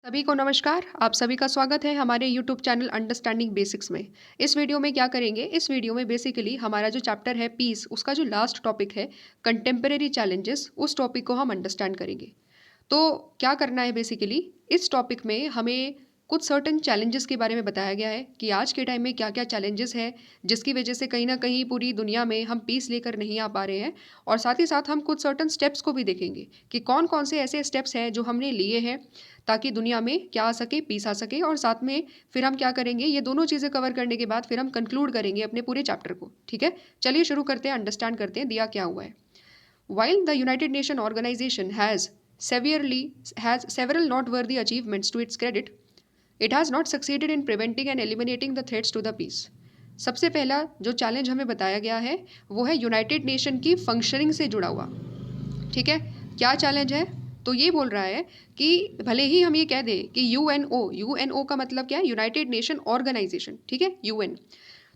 सभी को नमस्कार। आप सभी का स्वागत है हमारे यूट्यूब चैनल अंडरस्टैंडिंग बेसिक्स में। इस वीडियो में क्या करेंगे, इस वीडियो में बेसिकली हमारा जो चैप्टर है पीस, उसका जो लास्ट टॉपिक है कंटेम्परेरी चैलेंजेस, उस टॉपिक को हम अंडरस्टैंड करेंगे। तो क्या करना है बेसिकली, इस टॉपिक में हमें कुछ सर्टेन चैलेंजेस के बारे में बताया गया है कि आज के टाइम में क्या क्या चैलेंजेस है जिसकी वजह से कहीं ना कहीं पूरी दुनिया में हम पीस लेकर नहीं आ पा रहे हैं। और साथ ही साथ हम कुछ सर्टेन स्टेप्स को भी देखेंगे कि कौन कौन से ऐसे स्टेप्स हैं जो हमने लिए हैं ताकि दुनिया में क्या आ सके, पीस आ सके। और साथ में फिर हम क्या करेंगे, ये दोनों चीज़ें कवर करने के बाद फिर हम कंक्लूड करेंगे अपने पूरे चैप्टर को। ठीक है, चलिए शुरू करते हैं, अंडरस्टैंड करते हैं दिया क्या हुआ है। While the United Nations organization has several noteworthy achievements to its credit, it has not succeeded in preventing and eliminating the threats to the peace. सबसे पहला जो चैलेंज हमें बताया गया है वो है यूनाइटेड नेशन की फंक्शनिंग से जुड़ा हुआ। ठीक है, क्या चैलेंज है? तो ये बोल रहा है कि भले ही हम ये कह दें कि यूएनओ का मतलब क्या है, यूनाइटेड नेशन ऑर्गेनाइजेशन। ठीक है, यूएन।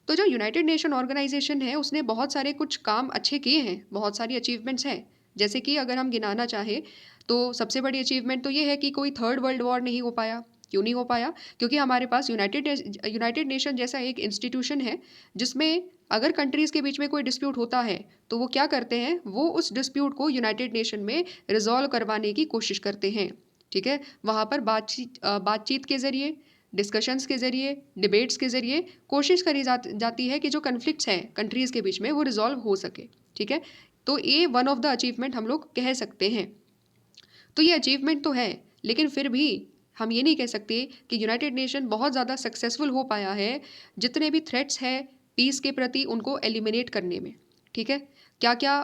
तो जो यूनाइटेड नेशन ऑर्गेनाइजेशन है उसने बहुत सारे कुछ काम अच्छे किए हैं, बहुत सारी अचीवमेंट्स हैं। जैसे कि अगर हम गिनाना चाहें तो सबसे बड़ी अचीवमेंट तो ये है कि कोई थर्ड वर्ल्ड वॉर नहीं हो पाया। क्यों नहीं हो पाया? क्योंकि हमारे पास यूनाइटेड नेशन जैसा एक इंस्टीट्यूशन है जिसमें अगर कंट्रीज़ के बीच में कोई डिस्प्यूट होता है तो वो क्या करते हैं, वो उस डिस्प्यूट को यूनाइटेड नेशन में रिजॉल्व करवाने की कोशिश करते हैं। ठीक है, वहाँ पर बातचीत के ज़रिए, डिस्कशंस के ज़रिए, डिबेट्स के ज़रिए कोशिश करी जाती है कि जो कन्फ्लिक्ट्स हैं कंट्रीज़ के बीच में वो रिजॉल्व हो सके। ठीक है, तो ये वन ऑफ द अचीवमेंट हम लोग कह सकते हैं। तो ये अचीवमेंट तो है, लेकिन फिर भी हम ये नहीं कह सकते कि यूनाइटेड नेशन बहुत ज़्यादा सक्सेसफुल हो पाया है जितने भी थ्रेट्स हैं पीस के प्रति उनको एलिमिनेट करने में। ठीक है, क्या क्या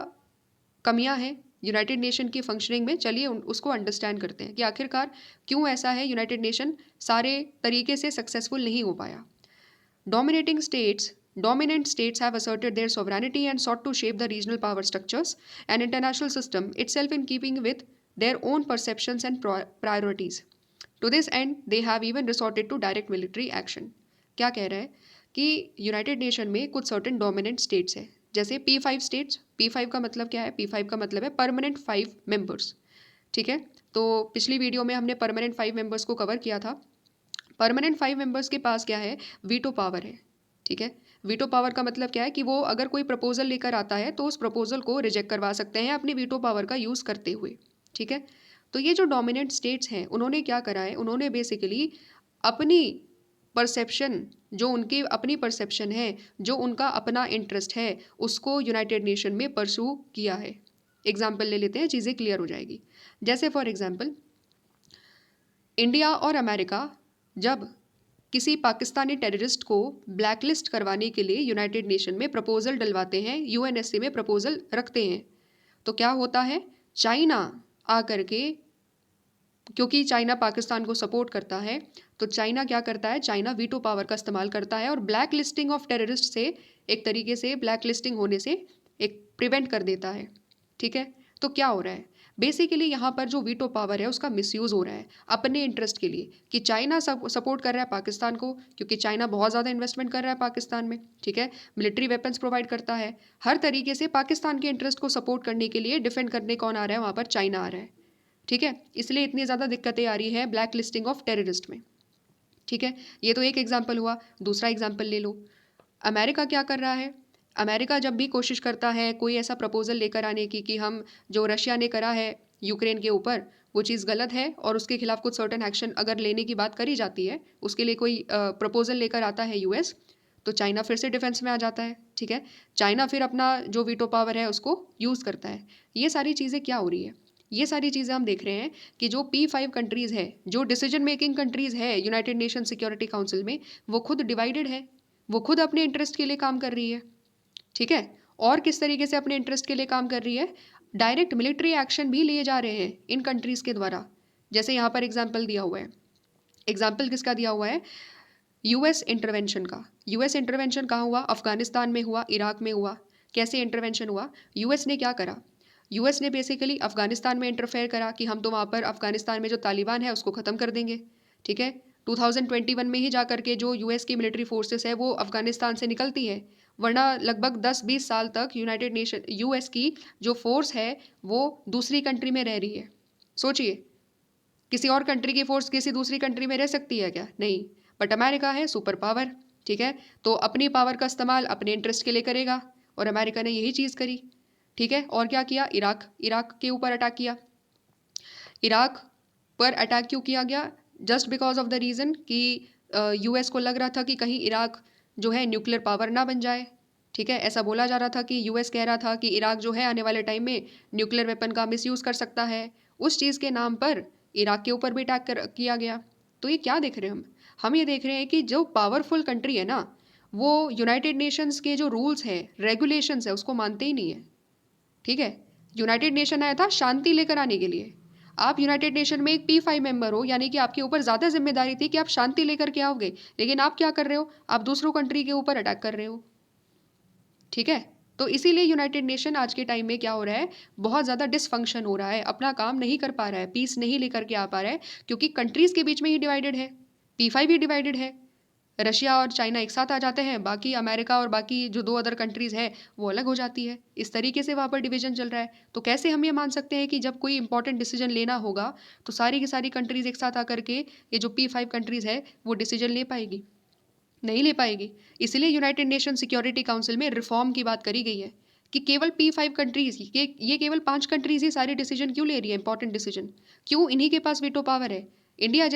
कमियां हैं यूनाइटेड नेशन की फंक्शनिंग में, चलिए उसको अंडरस्टैंड करते हैं कि आखिरकार क्यों ऐसा है, यूनाइटेड नेशन सारे तरीके से सक्सेसफुल नहीं हो पाया। Dominant states have asserted their sovereignty and sought to shape the regional power structures and international system itself in keeping with their own perceptions and priorities. To this end, they have even resorted to direct military action. क्या कह रहा है कि United nation में कुछ certain dominant states हैं, जैसे P5 states. P5 का मतलब क्या है? P5 का मतलब है परमानेंट 5 मेंबर्स। ठीक है, तो पिछली वीडियो में हमने परमानेंट 5 मेंबर्स को कवर किया था। परमानेंट 5 मेंबर्स के पास क्या है? वीटो पावर है। ठीक है, वीटो पावर का मतलब क्या है कि वो अगर कोई प्रपोजल लेकर आता है तो उस प्रपोजल को रिजेक्ट करवा सकते हैं अपनी वीटो पावर का यूज़ करते हुए। ठीक है, तो ये जो डोमिनेंट स्टेट्स हैं उन्होंने क्या करा है, उन्होंने बेसिकली अपनी परसेप्शन, जो उनकी अपनी परसेप्शन है, जो उनका अपना इंटरेस्ट है, उसको यूनाइटेड नेशन में परसू किया है। एग्जाम्पल ले लेते हैं, चीज़ें क्लियर हो जाएगी। जैसे फॉर एग्जाम्पल, इंडिया और अमेरिका जब किसी पाकिस्तानी टेररिस्ट को ब्लैकलिस्ट करवाने के लिए यूनाइटेड नेशन में प्रपोजल डलवाते हैं, यूएनएससी में प्रपोजल रखते हैं, तो क्या होता है, चाइना आकर के, क्योंकि चाइना पाकिस्तान को सपोर्ट करता है, तो चाइना क्या करता है, चाइना वीटो पावर का इस्तेमाल करता है और ब्लैक लिस्टिंग ऑफ टेररिस्ट से, एक तरीके से ब्लैक लिस्टिंग होने से एक प्रिवेंट कर देता है। ठीक है, तो क्या हो रहा है, बेसिकली यहाँ पर जो वीटो पावर है उसका मिसयूज़ हो रहा है अपने इंटरेस्ट के लिए, कि चाइना सपोर्ट कर रहा है पाकिस्तान को, क्योंकि चाइना बहुत ज़्यादा इन्वेस्टमेंट कर रहा है पाकिस्तान में। ठीक है, मिलिट्री वेपन्स प्रोवाइड करता है, हर तरीके से पाकिस्तान के इंटरेस्ट को सपोर्ट करने के लिए डिफेंड करने कौन आ रहा है, वहाँ पर चाइना आ रहा है। ठीक है, इसलिए इतनी ज़्यादा दिक्कतें आ रही हैं ब्लैक लिस्टिंग ऑफ टेररिस्ट में। ठीक है, ये तो एक एग्जाम्पल हुआ। दूसरा एग्जाम्पल ले लो, अमेरिका क्या कर रहा है, अमेरिका जब भी कोशिश करता है कोई ऐसा प्रपोजल लेकर आने की कि हम, जो रशिया ने करा है यूक्रेन के ऊपर, वो चीज़ गलत है और उसके खिलाफ कुछ सर्टेन एक्शन अगर लेने की बात करी जाती है, उसके लिए कोई प्रपोजल लेकर आता है यूएस, तो चाइना फिर से डिफेंस में आ जाता है। ठीक है, चाइना फिर अपना जो वीटो पावर है उसको यूज़ करता है। ये सारी चीज़ें क्या हो रही है, ये सारी चीज़ें हम देख रहे हैं कि जो P5 कंट्रीज़ है, जो डिसीजन मेकिंग कंट्रीज़ है यूनाइटेड नेशन सिक्योरिटी काउंसिल में, वो खुद डिवाइडेड है, वो खुद अपने इंटरेस्ट के लिए काम कर रही है। ठीक है, और किस तरीके से अपने इंटरेस्ट के लिए काम कर रही है, डायरेक्ट मिलिट्री एक्शन भी लिए जा रहे हैं इन कंट्रीज़ के द्वारा। जैसे यहाँ पर एग्जाम्पल दिया हुआ है, एग्जाम्पल किसका दिया हुआ है, यूएस इंटरवेंशन का। यूएस इंटरवेंशन कहाँ हुआ, अफगानिस्तान में हुआ, इराक में हुआ। कैसे इंटरवेंशन हुआ, यूएस ने क्या करा, यूएस ने बेसिकली अफगानिस्तान में इंटरफेयर करा कि हम तो वहाँ पर अफगानिस्तान में जो तालिबान है उसको ख़त्म कर देंगे। ठीक है, 2021 में ही जा करके जो यूएस की मिलिट्री फोर्सेस है वो अफगानिस्तान से निकलती है, वरना लगभग 10-20 साल तक यूनाइटेड नेशन यूएस की जो फोर्स है वो दूसरी कंट्री में रह रही है। सोचिए, किसी और कंट्री की फोर्स किसी दूसरी कंट्री में रह सकती है क्या? नहीं। बट अमेरिका है सुपर पावर, ठीक है, तो अपनी पावर का इस्तेमाल अपने इंटरेस्ट के लिए करेगा, और अमेरिका ने यही चीज़ करी, ठीक है। और क्या किया? इराक के ऊपर अटैक किया। इराक पर अटैक क्यों किया गया? Just because of the reason कि यूएस को लग रहा था कि कहीं इराक जो है न्यूक्लियर पावर ना बन जाए, ठीक है। ऐसा बोला जा रहा था कि यूएस कह रहा था कि इराक जो है आने वाले टाइम में न्यूक्लियर वेपन का मिसयूज़ कर सकता है। उस चीज़ के नाम पर इराक के ऊपर भी अटैक किया गया। तो ये क्या देख रहे हैं हम ये देख रहे हैं कि जो पावरफुल कंट्री है ना, वो यूनाइटेड नेशंस के जो रूल्स हैं, रेगुलेशंस है, उसको मानते ही नहीं है, ठीक है। यूनाइटेड नेशन आया था शांति लेकर आने के लिए। आप यूनाइटेड नेशन में एक P5 मेंबर हो, यानी कि आपके ऊपर ज़्यादा जिम्मेदारी थी कि आप शांति लेकर के आओगे, लेकिन आप क्या कर रहे हो? आप दूसरों कंट्री के ऊपर अटैक कर रहे हो, ठीक है। तो इसीलिए यूनाइटेड नेशन आज के टाइम में क्या हो रहा है, बहुत ज़्यादा डिसफंक्शन हो रहा है, अपना काम नहीं कर पा रहा है, पीस नहीं लेकर के आ पा रहा है, क्योंकि कंट्रीज़ के बीच में ही डिवाइडेड है, P5 ही डिवाइडेड है। रशिया और चाइना एक साथ आ जाते हैं, बाकी अमेरिका और बाकी जो 2 अदर कंट्रीज़ है वो अलग हो जाती है। इस तरीके से वहाँ पर डिवीजन चल रहा है। तो कैसे हम ये मान सकते हैं कि जब कोई इंपॉर्टेंट डिसीजन लेना होगा तो सारी की सारी कंट्रीज़ एक साथ आकर के ये जो P5 कंट्रीज़ है वो डिसीजन ले पाएगी? नहीं ले पाएगी। इसलिए यूनाइटेड नेशन सिक्योरिटी काउंसिल में रिफॉर्म की बात करी गई है कि केवल P5 कंट्रीज़, ये केवल 5 कंट्रीज़ ही सारे डिसीजन क्यों ले रही है, इंपॉर्टेंट डिसीजन क्यों? इन्हीं के पास वीटो पावर है। इंडिया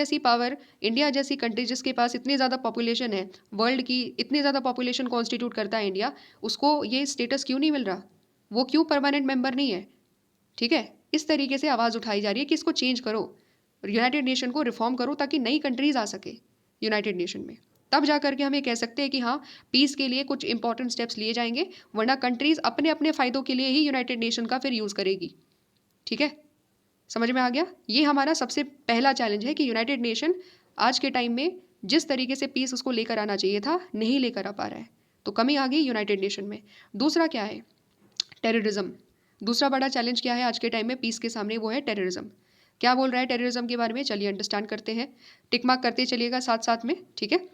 जैसी कंट्री जिसके पास इतनी ज़्यादा पॉपुलेशन है, वर्ल्ड की इतनी ज़्यादा पॉपुलेशन कॉन्स्टिट्यूट करता है इंडिया, उसको ये स्टेटस क्यों नहीं मिल रहा? वो क्यों परमानेंट मेंबर नहीं है? ठीक है। इस तरीके से आवाज़ उठाई जा रही है कि इसको चेंज करो, यूनाइटेड नेशन को रिफॉर्म करो, ताकि नई कंट्रीज आ सके यूनाइटेड नेशन में। तब जा करके हम ये कह सकते हैं कि हाँ, पीस के लिए कुछ इंपॉर्टेंट स्टेप्स लिए जाएंगे, वरना कंट्रीज अपने अपने फ़ायदों के लिए ही यूनाइटेड नेशन का फिर यूज़ करेगी, ठीक है। समझ में आ गया? ये हमारा सबसे पहला चैलेंज है कि यूनाइटेड नेशन आज के टाइम में जिस तरीके से पीस उसको लेकर आना चाहिए था, नहीं लेकर आ पा रहा है, तो कमी आ गई यूनाइटेड नेशन में। दूसरा क्या है? टेररिज्म। दूसरा बड़ा चैलेंज क्या है आज के टाइम में पीस के सामने? वो है टेररिज्म। क्या बोल रहा है टेररिज्म के बारे में? चलिए अंडरस्टैंड करते हैं, टिक मार्क करते चलिएगा साथ साथ में, ठीक है।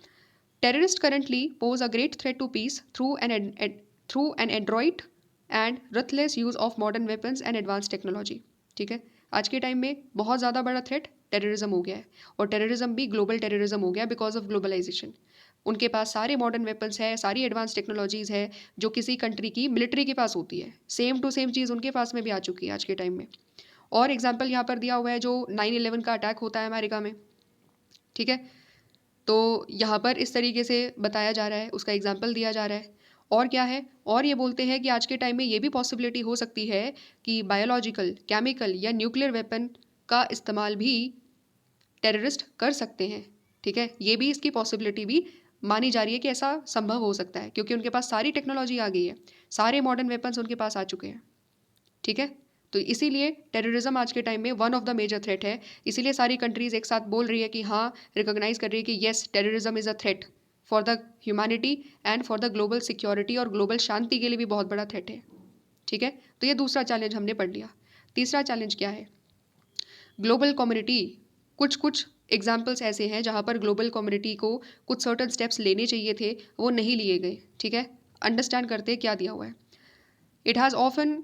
Terrorist currently pose a great threat to peace through an adroit and ruthless use of modern weapons and advance technology, ठीक है। आज के टाइम में बहुत ज़्यादा बड़ा थ्रेट टेररिज्म हो गया है, और टेररिज्म भी ग्लोबल टेररिज्म हो गया बिकॉज ऑफ ग्लोबलाइजेशन। उनके पास सारे मॉडर्न वेपन्स है, सारी एडवांस टेक्नोलॉजीज़ है जो किसी कंट्री की मिलिट्री के पास होती है, सेम टू सेम चीज़ उनके पास में भी आ चुकी है आज के टाइम में। और एग्जाम्पल यहाँ पर दिया हुआ है जो 9/11 का अटैक होता है अमेरिका में, ठीक है। तो यहाँ पर इस तरीके से बताया जा रहा है, उसका एग्जाम्पल दिया जा रहा है। और क्या है? और ये बोलते हैं कि आज के टाइम में ये भी पॉसिबिलिटी हो सकती है कि बायोलॉजिकल, केमिकल या न्यूक्लियर वेपन का इस्तेमाल भी टेररिस्ट कर सकते हैं, ठीक है। ये भी, इसकी पॉसिबिलिटी भी मानी जा रही है कि ऐसा संभव हो सकता है, क्योंकि उनके पास सारी टेक्नोलॉजी आ गई है, सारे मॉडर्न वेपन्स उनके पास आ चुके हैं, ठीक है। तो इसीलिए टेररिज्म आज के टाइम में one of the major threat है। इसीलिए सारी कंट्रीज एक साथ बोल रही है कि हाँ, रिकॉग्नाइज कर रही है कि yes, terrorism is a threat for the humanity and for the global security, और ग्लोबल शांति के लिए भी बहुत बड़ा थ्रेट है, ठीक है। तो ये दूसरा चैलेंज हमने पढ़ लिया। तीसरा चैलेंज क्या है? ग्लोबल कम्युनिटी, कुछ कुछ एग्जाम्पल्स ऐसे हैं जहाँ पर ग्लोबल कम्युनिटी को कुछ सर्टन स्टेप्स लेने चाहिए थे, वो नहीं लिए गए, ठीक है। अंडरस्टैंड करते क्या दिया हुआ है। It has often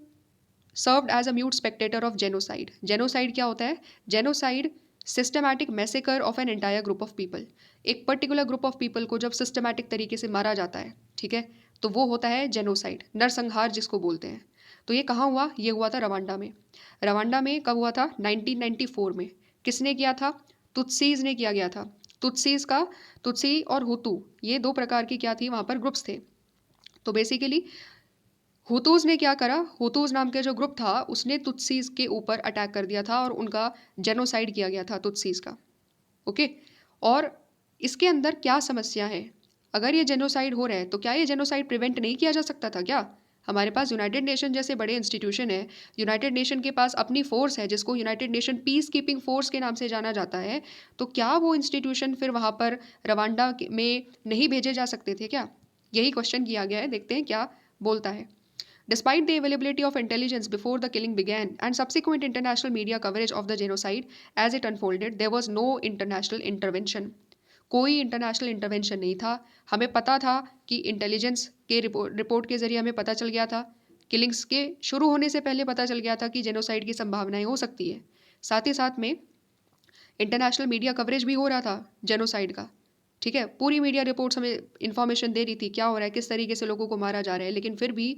served as a mute spectator of genocide. Genocide क्या होता है? Genocide systematic massacre of an entire group of people. एक पर्टिकुलर ग्रुप ऑफ पीपल को जब सिस्टमैटिक तरीके से मारा जाता है, ठीक है, तो वो होता है जेनोसाइड, नरसंहार जिसको बोलते हैं। तो ये कहाँ हुआ? ये हुआ था रवांडा में। रवांडा में कब हुआ था? 1994 में। किसने किया था? तुत्सीज ने किया गया था। तुत्सीज का, तुत्सी और हुतू, ये 2 प्रकार की क्या थी वहाँ पर, ग्रुप्स थे। तो बेसिकली हुतूज ने क्या करा? हुतूज नाम का जो ग्रुप था उसने तुत्सीज के ऊपर अटैक कर दिया था और उनका जेनोसाइड किया गया था तुत्सीज का, ओके। और इसके अंदर क्या समस्या है? अगर ये जेनोसाइड हो रहा है तो क्या ये जेनोसाइड प्रिवेंट नहीं किया जा सकता था क्या? हमारे पास यूनाइटेड नेशन जैसे बड़े इंस्टीट्यूशन है, यूनाइटेड नेशन के पास अपनी फोर्स है जिसको United nation piece keeping force के नाम से जाना जाता है, तो क्या वो इंस्टीट्यूशन फिर वहाँ पर रवांडा में नहीं भेजे जा सकते थे क्या? यही क्वेश्चन किया गया है, देखते हैं क्या बोलता है। Despite the availability of intelligence before the killing began and subsequent international media coverage of the genocide as it unfolded, there was no international intervention. कोई इंटरनेशनल इंटरवेंशन नहीं था। हमें पता था कि इंटेलिजेंस के रिपोर्ट के जरिए हमें पता चल गया था, किलिंग्स के शुरू होने से पहले पता चल गया था कि जेनोसाइड की संभावनाएं हो सकती है। साथ ही साथ में इंटरनेशनल मीडिया कवरेज भी हो रहा था जेनोसाइड का, ठीक है, पूरी मीडिया रिपोर्ट्स हमें इन्फॉर्मेशन दे रही थी क्या हो रहा है, किस तरीके से लोगों को मारा जा रहा है, लेकिन फिर भी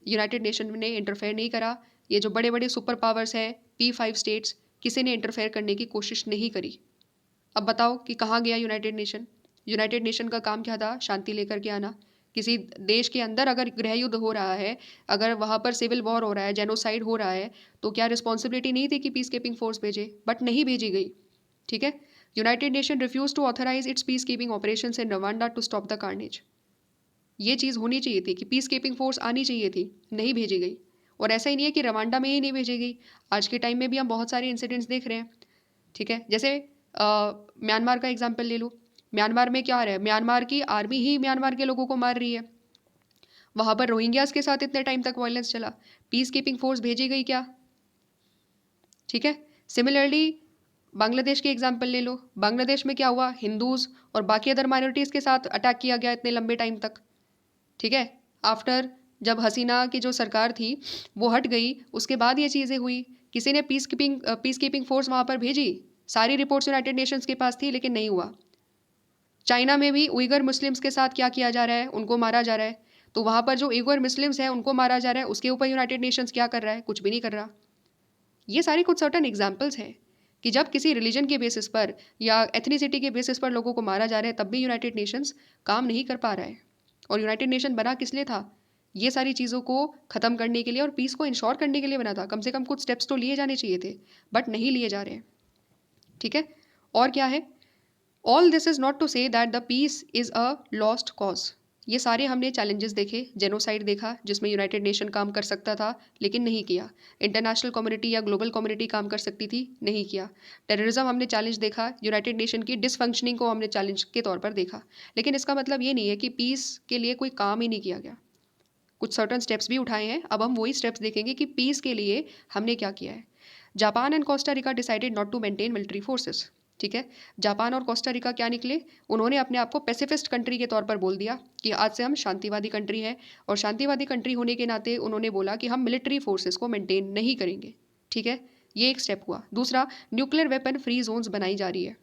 यूनाइटेड नेशन ने इंटरफेयर नहीं करा। ये जो बड़े बड़े सुपर पावर्स हैं, P5 स्टेट्स, किसी ने इंटरफेयर करने की कोशिश नहीं करी। अब बताओ कि कहाँ गया यूनाइटेड नेशन? यूनाइटेड नेशन का काम क्या था? शांति लेकर के आना। किसी देश के अंदर अगर गृह युद्ध हो रहा है, अगर वहाँ पर सिविल वॉर हो रहा है, जेनोसाइड हो रहा है, तो क्या रिस्पॉन्सिबिलिटी नहीं थी कि पीस कीपिंग फोर्स भेजे? बट नहीं भेजी गई, ठीक है। United Nation refuse to authorise its peace keeping operation in Rwanda to stop the carnage. ये चीज़ होनी चाहिए थी कि पीस कीपिंग फोर्स आनी चाहिए थी, नहीं भेजी गई। और ऐसा ही नहीं है कि रवांडा में ही नहीं भेजी गई, आज के टाइम में भी हम बहुत सारे इंसिडेंट्स देख रहे हैं, ठीक है। जैसे म्यांमार का एग्जाम्पल ले लो। म्यांमार में क्या हो रहा है? म्यांमार की आर्मी ही म्यांमार के लोगों को मार रही है। वहाँ पर रोहिंग्यास के साथ इतने टाइम तक वायलेंस चला, पीस कीपिंग फोर्स भेजी गई क्या? ठीक है। सिमिलरली बांग्लादेश के एग्जाम्पल ले लो। बांग्लादेश में क्या हुआ? हिंदूज और बाकी अदर माइनॉरिटीज़ के साथ अटैक किया गया इतने लंबे टाइम तक, ठीक है। आफ्टर जब हसीना की जो सरकार थी वो हट गई, उसके बाद ये चीज़ें हुई। किसी ने पीस कीपिंग फोर्स वहाँ पर भेजी? सारी रिपोर्ट्स यूनाइटेड नेशंस के पास थी, लेकिन नहीं हुआ। चाइना में भी उइगर मुस्लिम्स के साथ क्या किया जा रहा है? उनको मारा जा रहा है। तो वहाँ पर जो उइगर मुस्लिम्स हैं उनको मारा जा रहा है, उसके ऊपर यूनाइटेड नेशंस क्या कर रहा है? कुछ भी नहीं कर रहा। ये सारे कुछ सर्टन एग्जाम्पल्स हैं कि जब किसी रिलीजन के बेसिस पर या एथनिसिटी के बेसिस पर लोगों को मारा जा रहा है, तब भी यूनाइटेड नेशंस काम नहीं कर पा रहा है। और यूनाइटेड नेशन बना किस लिए था? ये सारी चीज़ों को ख़त्म करने के लिए और पीस को इंश्योर करने के लिए बना था। कम से कम कुछ स्टेप्स तो लिए जाने चाहिए थे, बट नहीं लिए जा रहे हैं, ठीक है। और क्या है? All this is not to say that the peace is a lost cause. ये सारे हमने चैलेंजेस देखे। जेनोसाइड देखा जिसमें यूनाइटेड नेशन काम कर सकता था लेकिन नहीं किया। इंटरनेशनल कम्युनिटी या ग्लोबल कम्युनिटी काम कर सकती थी, नहीं किया। टेररिज्म हमने चैलेंज देखा, यूनाइटेड नेशन की डिसफंक्शनिंग को हमने चैलेंज के तौर पर देखा। लेकिन इसका मतलब ये नहीं है कि पीस के लिए कोई काम ही नहीं किया गया। कुछ सर्टन स्टेप्स भी उठाए हैं। अब हम वही स्टेप्स देखेंगे कि पीस के लिए हमने क्या किया है। Japan and Costa Rica decided not to maintain military forces, ठीक है। जापान और कोस्टा रिका क्या निकले? उन्होंने अपने आप को पैसिफिस्ट कंट्री के तौर पर बोल दिया कि आज से हम शांतिवादी कंट्री है, और शांतिवादी कंट्री होने के नाते उन्होंने बोला कि हम मिलिट्री फोर्सेस को मेंटेन नहीं करेंगे, ठीक है। ये एक स्टेप हुआ। दूसरा, न्यूक्लियर वेपन फ्री जोन्स बनाई जा रही है,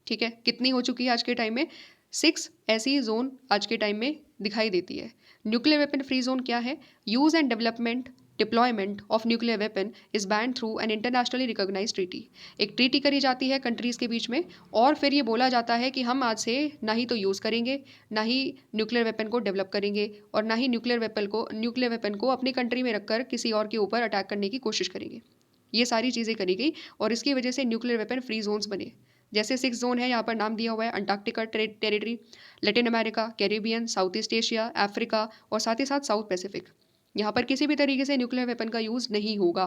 ठीक है। कितनी हो चुकी है आज के टाइम में? 6 ऐसी जोन आज के टाइम में दिखाई देती है। न्यूक्लियर वेपन फ्री जोन क्या है? Use and development deployment of nuclear weapon is ban through an internationally recognise treaty. एक ट्रीटी करी जाती है कंट्रीज़ के बीच में, और फिर ये बोला जाता है कि हम आज से ना ही तो यूज़ करेंगे, ना ही न्यूक्लियर वेपन को डेवलप करेंगे, और ना ही न्यूक्लियर वेपन को अपनी कंट्री में रखकर किसी और के ऊपर अटैक करने की कोशिश करेंगे। ये सारी चीज़ें करी गई और इसकी वजह से न्यूक्लियर वेपन फ्री जोन्स बने। जैसे 6 जोन है, यहाँ पर नाम दिया हुआ है: Antarctica territory, Latin America, Caribbean, south east Asia, Africa और साथ ही साथ साउथ पैसिफिक। यहाँ पर किसी भी तरीके से न्यूक्लियर वेपन का यूज़ नहीं होगा,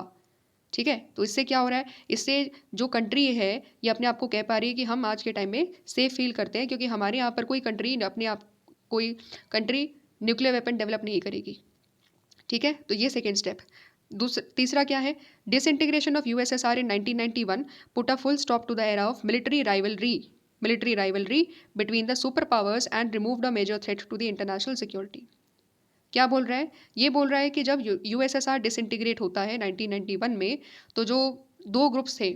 ठीक है। तो इससे क्या हो रहा है? इससे जो कंट्री है ये अपने आप को कह पा रही है कि हम आज के टाइम में सेफ फील करते हैं, क्योंकि हमारे यहाँ पर कोई कंट्री न्यूक्लियर वेपन डेवलप नहीं करेगी, ठीक है। तो ये सेकेंड स्टेप। तीसरा क्या है? Disintegration of USSR in 1991 put a full stop to the era of military rivalry between the super powers and removed a major threat to the international security. क्या बोल रहा है? ये बोल रहा है कि जब यूएसएसआर डिसइंटीग्रेट होता है 1991 में, तो जो 2 ग्रुप्स थे,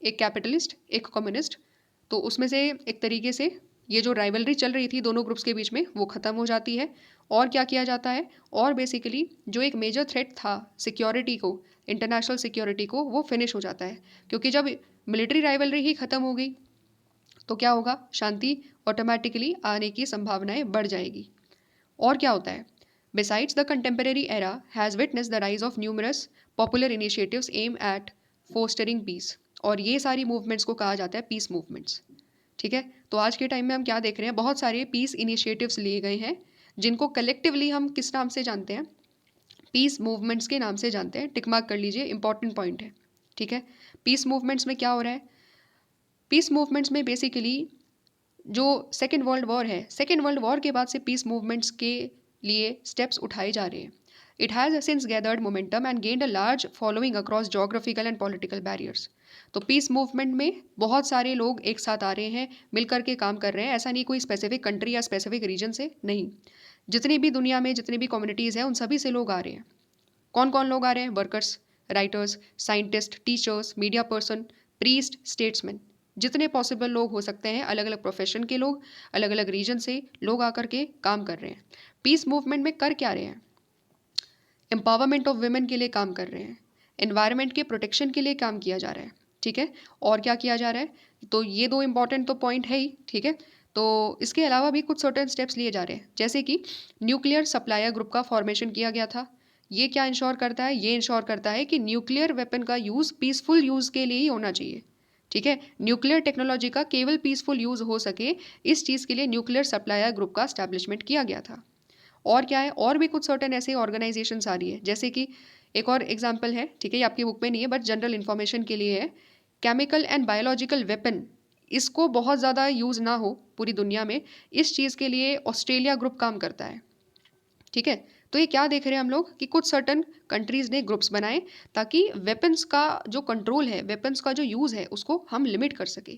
एक कैपिटलिस्ट एक कम्युनिस्ट, तो उसमें से एक तरीके से ये जो राइवलरी चल रही थी दोनों ग्रुप्स के बीच में वो ख़त्म हो जाती है। और क्या किया जाता है? और बेसिकली जो एक मेजर थ्रेट था सिक्योरिटी को, इंटरनेशनल सिक्योरिटी को, वो फिनिश हो जाता है। क्योंकि जब मिलिट्री राइवलरी ही ख़त्म हो गई तो क्या होगा? शांति ऑटोमेटिकली आने की संभावनाएं बढ़ जाएगी। और क्या होता है? Besides, the contemporary era has witnessed the rise of numerous popular initiatives aimed at fostering peace. और ये सारी मूवमेंट्स को कहा जाता है पीस मूवमेंट्स, ठीक है। तो आज के टाइम में हम क्या देख रहे हैं? बहुत सारे पीस इनिशिएटिव्स लिए गए हैं, जिनको कलेक्टिवली हम किस नाम से जानते हैं? पीस मूवमेंट्स के नाम से जानते हैं। टिक मार्क कर लीजिए, इंपॉर्टेंट पॉइंट है, ठीक है। पीस मूवमेंट्स में क्या हो रहा है? पीस मूवमेंट्स में बेसिकली जो सेकेंड वर्ल्ड वॉर है, सेकेंड वर्ल्ड वॉर के बाद से पीस मूवमेंट्स के लिए स्टेप्स उठाए जा रहे हैं। It has since gathered momentum and gained a large following across geographical and political barriers. तो पीस मूवमेंट में बहुत सारे लोग एक साथ आ रहे हैं, मिल करके काम कर रहे हैं। ऐसा नहीं कोई स्पेसिफिक कंट्री या स्पेसिफिक रीजन से, नहीं। जितनी भी दुनिया में जितनी भी कम्युनिटीज़ हैं उन सभी से लोग आ रहे हैं। कौन कौन लोग आ रहे हैं? Workers, writers, scientist, teachers, media person, priest, statesman, जितने पॉसिबल लोग हो सकते हैं, अलग अलग प्रोफेशन के लोग, अलग अलग रीजन से लोग आकर के काम कर रहे हैं। पीस मूवमेंट में कर क्या रहे हैं? एम्पावरमेंट ऑफ वुमेन के लिए काम कर रहे हैं, एनवायरनमेंट के प्रोटेक्शन के लिए काम किया जा रहा है, ठीक है। और क्या किया जा रहा है? तो ये दो इंपॉर्टेंट तो पॉइंट है ही, ठीक है। तो इसके अलावा भी कुछ सर्टेन स्टेप्स लिए जा रहे हैं, जैसे कि न्यूक्लियर सप्लायर ग्रुप का फॉर्मेशन किया गया था। ये क्या इंश्योर करता है? ये इंश्योर करता है कि न्यूक्लियर वेपन का यूज़ पीसफुल यूज़ के लिए ही होना चाहिए, ठीक है। न्यूक्लियर टेक्नोलॉजी का केवल पीसफुल यूज़ हो सके, इस चीज़ के लिए न्यूक्लियर सप्लायर ग्रुप का स्टैब्लिशमेंट किया गया था। और क्या है? और भी कुछ सर्टेन ऐसे ऑर्गेनाइजेशंस आ रही है, जैसे कि एक और एग्जांपल है, ठीक है, ये आपकी बुक में नहीं है बट जनरल इन्फॉर्मेशन के लिए है। केमिकल एंड बायोलॉजिकल वेपन, इसको बहुत ज़्यादा यूज़ ना हो पूरी दुनिया में, इस चीज़ के लिए ऑस्ट्रेलिया ग्रुप काम करता है, ठीक है। तो ये क्या देख रहे हैं हम लोग कि कुछ सर्टन कंट्रीज़ ने ग्रुप्स बनाए ताकि वेपन्स का जो कंट्रोल है, वेपन्स का जो यूज़ है, उसको हम लिमिट कर सके,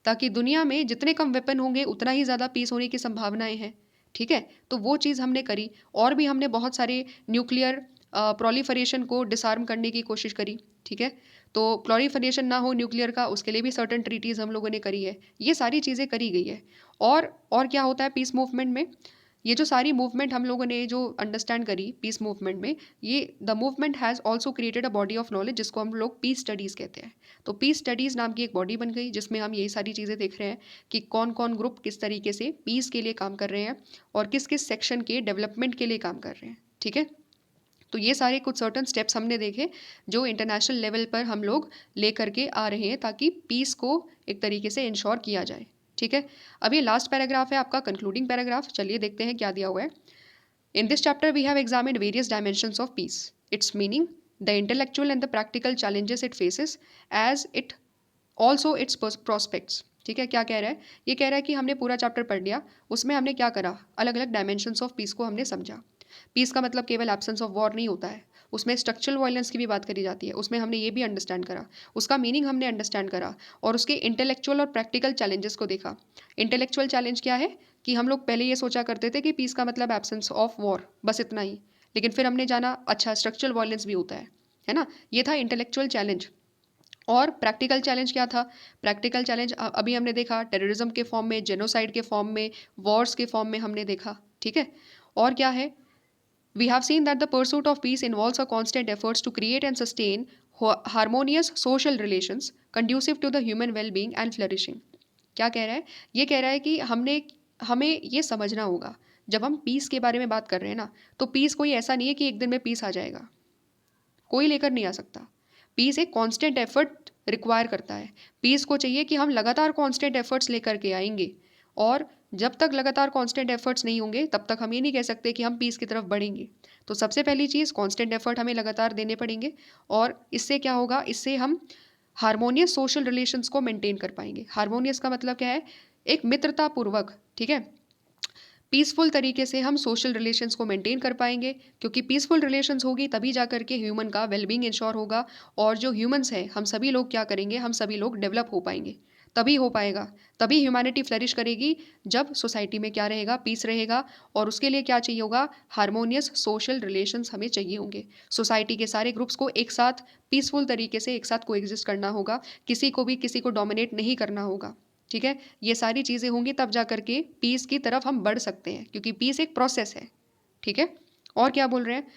ताकि दुनिया में जितने कम वेपन होंगे उतना ही ज़्यादा पीस होने की संभावनाएं हैं, ठीक है। तो वो चीज़ हमने करी। और भी हमने बहुत सारे न्यूक्लियर प्रोलिफरेशन को डिसआर्म करने की कोशिश करी, ठीक है। तो प्रोलिफरेशन ना हो न्यूक्लियर का, उसके लिए भी सर्टन ट्रीटीज़ हम लोगों ने करी है। ये सारी चीज़ें करी गई है। और क्या होता है पीस मूवमेंट में? ये जो सारी मूवमेंट हम लोगों ने जो अंडरस्टैंड करी पीस मूवमेंट में, ये the movement has also created a body of knowledge, जिसको हम लोग पीस स्टडीज़ कहते हैं। तो पीस स्टडीज़ नाम की एक बॉडी बन गई, जिसमें हम यही सारी चीज़ें देख रहे हैं कि कौन कौन ग्रुप किस तरीके से पीस के लिए काम कर रहे हैं और किस किस सेक्शन के डेवलपमेंट के लिए काम कर रहे हैं, ठीक है। तो ये सारे कुछ सर्टन स्टेप्स हमने देखे जो इंटरनेशनल लेवल पर हम लोग ले करके आ रहे हैं ताकि पीस को एक तरीके से इंश्योर किया जाए, ठीक है। अब ये लास्ट पैराग्राफ है आपका, कंक्लूडिंग पैराग्राफ। चलिए देखते हैं क्या दिया हुआ है। In this chapter, we have examined various dimensions of peace, its meaning, the intellectual and the practical challenges it faces, as it also its prospects. ठीक है, क्या कह रहा है? ये कह रहा है कि हमने पूरा चैप्टर पढ़ लिया, उसमें हमने क्या करा? अलग अलग डायमेंशंस ऑफ पीस को हमने समझा। पीस का मतलब केवल एब्सेंस ऑफ वॉर नहीं होता है, उसमें स्ट्रक्चरल वायलेंस की भी बात करी जाती है, उसमें हमने ये भी अंडरस्टैंड करा, उसका मीनिंग हमने अंडरस्टैंड करा और उसके इंटेलेक्चुअल और प्रैक्टिकल चैलेंजेस को देखा। इंटेलेक्चुअल चैलेंज क्या है कि हम लोग पहले ये सोचा करते थे कि पीस का मतलब एब्सेंस ऑफ वॉर, बस इतना ही। लेकिन फिर हमने जाना अच्छा स्ट्रक्चरल वायलेंस भी होता है ना। ये था इंटेलेक्चुअल चैलेंज। और प्रैक्टिकल चैलेंज क्या था? प्रैक्टिकल चैलेंज अभी हमने देखा टेररिज्म के फॉर्म में, जेनोसाइड के फॉर्म में, वॉर्स के फॉर्म में हमने देखा, ठीक है। और क्या है? We have seen that the pursuit of peace involves a constant efforts to create and sustain harmonious social relations conducive to the human well-being and flourishing. क्या कह रहा है? ये कह रहा है कि हमें ये समझना होगा, जब हम पीस के बारे में बात कर रहे हैं ना, तो पीस कोई ऐसा नहीं है कि एक दिन में पीस आ जाएगा, कोई लेकर नहीं आ सकता। पीस एक कांस्टेंट एफर्ट रिक्वायर करता है। पीस को चाहिए कि हम लगातार कांस्टेंट एफर्ट्स लेकर के आएंगे, और जब तक लगातार कांस्टेंट एफर्ट्स नहीं होंगे तब तक हम ये नहीं कह सकते कि हम पीस की तरफ बढ़ेंगे। तो सबसे पहली चीज़ कांस्टेंट एफर्ट हमें लगातार देने पड़ेंगे, और इससे क्या होगा? इससे हम हारमोनियस सोशल रिलेशंस को मेंटेन कर पाएंगे। हारमोनियस का मतलब क्या है? एक मित्रतापूर्वक, ठीक है, पीसफुल तरीके से हम सोशल रिलेशंस को मेंटेन कर पाएंगे, क्योंकि पीसफुल रिलेशंस होगी तभी जा करके ह्यूमन का वेलबींग इंश्योर होगा, और जो ह्यूमंस हैं हम सभी लोग क्या करेंगे? हम सभी लोग डेवलप हो पाएंगे, तभी हो पाएगा, तभी ह्यूमैनिटी फ्लरिश करेगी, जब सोसाइटी में क्या रहेगा? पीस रहेगा। और उसके लिए क्या चाहिए होगा? हारमोनियस सोशल रिलेशंस हमें चाहिए होंगे। सोसाइटी के सारे ग्रुप्स को एक साथ पीसफुल तरीके से एक साथ कोएग्जिस्ट करना होगा, किसी को भी किसी को डोमिनेट नहीं करना होगा, ठीक है। ये सारी चीज़ें होंगी तब जा करके पीस की तरफ हम बढ़ सकते हैं, क्योंकि पीस एक प्रोसेस है, ठीक है। और क्या बोल रहे हैं?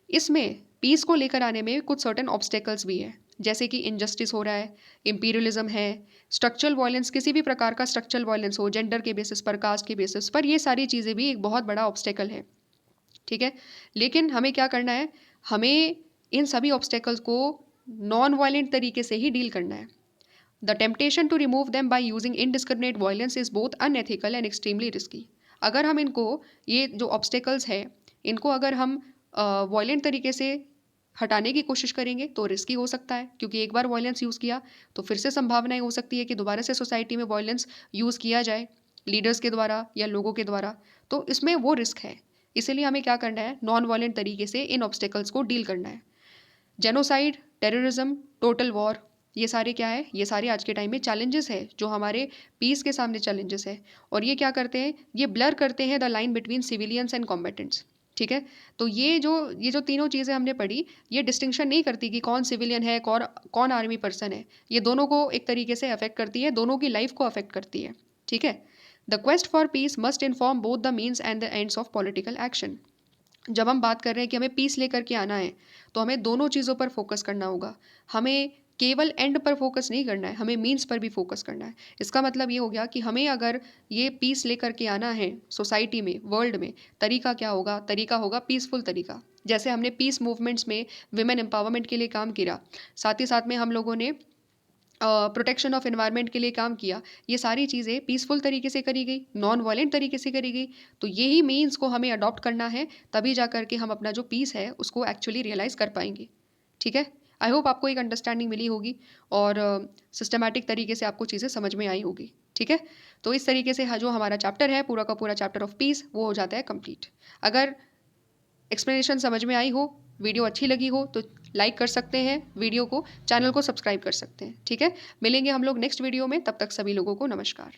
इसमें पीस को लेकर आने में कुछ सर्टेन ऑब्स्टेकल्स भी हैं, जैसे कि इनजस्टिस हो रहा है, इंपीरियलिज्म है, स्ट्रक्चरल वायलेंस, किसी भी प्रकार का स्ट्रक्चरल वायलेंस हो, जेंडर के बेसिस पर, कास्ट के बेसिस पर, ये सारी चीज़ें भी एक बहुत बड़ा ऑब्स्टेकल है, ठीक है। लेकिन हमें क्या करना है? हमें इन सभी ऑब्स्टेकल्स को नॉन वायलेंट तरीके से ही डील करना है। The temptation to remove them by using indiscriminate violence is both unethical and extremely risky. अगर हम इनको, ये जो ऑब्स्टेकल्स है, इनको अगर हम वायलेंट तरीके से हटाने की कोशिश करेंगे तो रिस्की हो सकता है, क्योंकि एक बार वायलेंस यूज़ किया तो फिर से संभावनाएं हो सकती है कि दोबारा से सोसाइटी में वायलेंस यूज़ किया जाए लीडर्स के द्वारा या लोगों के द्वारा, तो इसमें वो रिस्क है। इसीलिए हमें क्या करना है? नॉन वायलेंट तरीके से इन ऑब्स्टेकल्स को डील करना है। जेनोसाइड, टेररिज्म, टोटल वॉर, ये सारे क्या है? ये सारे आज के टाइम में चैलेंजेस है, जो हमारे पीस के सामने चैलेंजेस है। और ये क्या करते हैं? ये ब्लर करते हैं the line between civilians and combatants. ठीक है। तो ये जो तीनों चीज़ें हमने पढ़ी, ये डिस्टिंक्शन नहीं करती कि कौन सिविलियन है, कौन आर्मी पर्सन है। ये दोनों को एक तरीके से अफेक्ट करती है, दोनों की लाइफ को अफेक्ट करती है। ठीक है। The quest for piece must inform both the means and the ends of political action. जब हम बात कर रहे हैं कि हमें पीस लेकर के आना है, तो हमें दोनों चीज़ों पर फोकस करना होगा। हमें केवल एंड पर फोकस नहीं करना है, हमें मीन्स पर भी फोकस करना है। इसका मतलब ये हो गया कि हमें अगर ये पीस लेकर के आना है सोसाइटी में, वर्ल्ड में, तरीका क्या होगा? तरीका होगा पीसफुल तरीका। जैसे हमने पीस मूवमेंट्स में विमेन एम्पावरमेंट के लिए काम किया, साथ ही साथ में हम लोगों ने प्रोटेक्शन ऑफ एनवायरनमेंट के लिए काम किया। ये सारी चीज़ें पीसफुल तरीके से करी गई, नॉन वायलेंट तरीके से करी गई। तो यही मीन्स को हमें अडॉप्ट करना है, तभी जा कर के हम अपना जो पीस है उसको एक्चुअली रियलाइज़ कर पाएंगे। ठीक है। आई होप आपको एक अंडरस्टैंडिंग मिली होगी और सिस्टमैटिक तरीके से आपको चीज़ें समझ में आई होगी। ठीक है। तो इस तरीके से जो हमारा चैप्टर है, पूरा का पूरा चैप्टर ऑफ पीस, वो हो जाता है कंप्लीट। अगर एक्सप्लेनेशन समझ में आई हो, वीडियो अच्छी लगी हो, तो लाइक कर सकते हैं वीडियो को, चैनल को सब्सक्राइब कर सकते हैं। ठीक है। मिलेंगे हम लोग नेक्स्ट वीडियो में, तब तक सभी लोगों को नमस्कार।